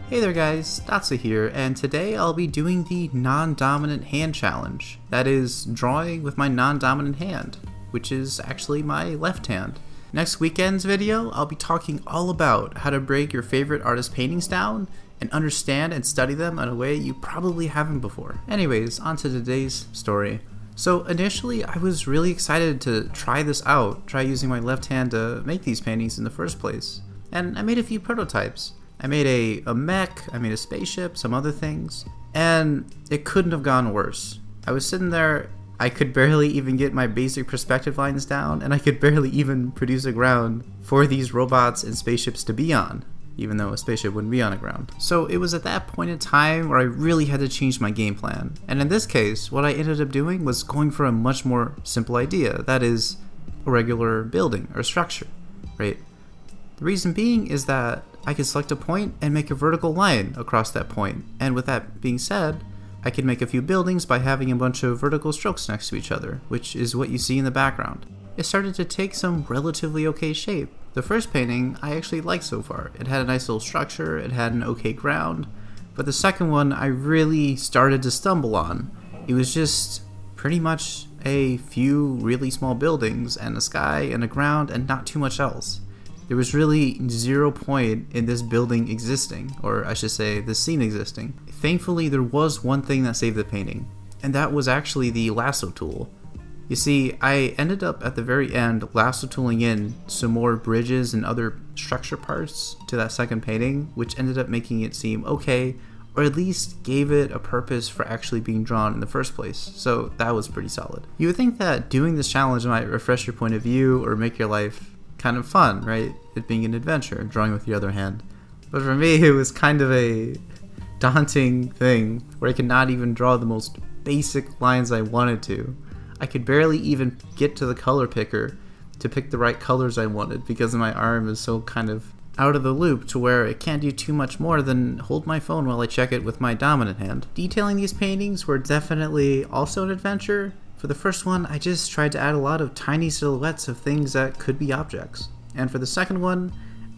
Hey there guys, Datsa here, and today I'll be doing the non-dominant hand challenge. That is, drawing with my non-dominant hand, which is actually my left hand. Next weekend's video, I'll be talking all about how to break your favorite artist paintings down and understand and study them in a way you probably haven't before. Anyways, on to today's story. So initially, I was really excited to try this out, try using my left hand to make these paintings in the first place. And I made a few prototypes. I made a mech, I made a spaceship, some other things, and it couldn't have gone worse. I was sitting there, I could barely even get my basic perspective lines down, and I could barely even produce a ground for these robots and spaceships to be on, even though a spaceship wouldn't be on a ground. So it was at that point in time where I really had to change my game plan. And in this case, what I ended up doing was going for a much more simple idea, that is, a regular building or structure, right? The reason being is that I could select a point and make a vertical line across that point, and with that being said, I could make a few buildings by having a bunch of vertical strokes next to each other, which is what you see in the background. It started to take some relatively okay shape. The first painting I actually liked so far. It had a nice little structure, it had an okay ground, but the second one I really started to stumble on. It was just pretty much a few really small buildings and a sky and a ground and not too much else. There was really 0 point in this building existing, or I should say, this scene existing. Thankfully, there was one thing that saved the painting, and that was actually the lasso tool. You see, I ended up at the very end lasso tooling in some more bridges and other structure parts to that second painting, which ended up making it seem okay, or at least gave it a purpose for actually being drawn in the first place, so that was pretty solid. You would think that doing this challenge might refresh your point of view or make your life kind of fun, right? It being an adventure, drawing with your other hand. But for me, it was kind of a daunting thing where I could not even draw the most basic lines I wanted to. I could barely even get to the color picker to pick the right colors I wanted because my arm is so kind of out of the loop to where it can't do too much more than hold my phone while I check it with my dominant hand. Detailing these paintings were definitely also an adventure. For the first one, I just tried to add a lot of tiny silhouettes of things that could be objects. And for the second one,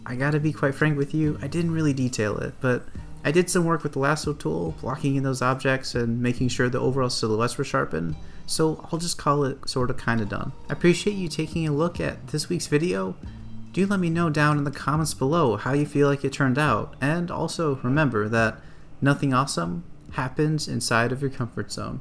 I gotta be quite frank with you, I didn't really detail it, but I did some work with the lasso tool, blocking in those objects and making sure the overall silhouettes were sharpened, so I'll just call it sorta kinda done. I appreciate you taking a look at this week's video. Do let me know down in the comments below how you feel like it turned out, and also remember that nothing awesome happens inside of your comfort zone.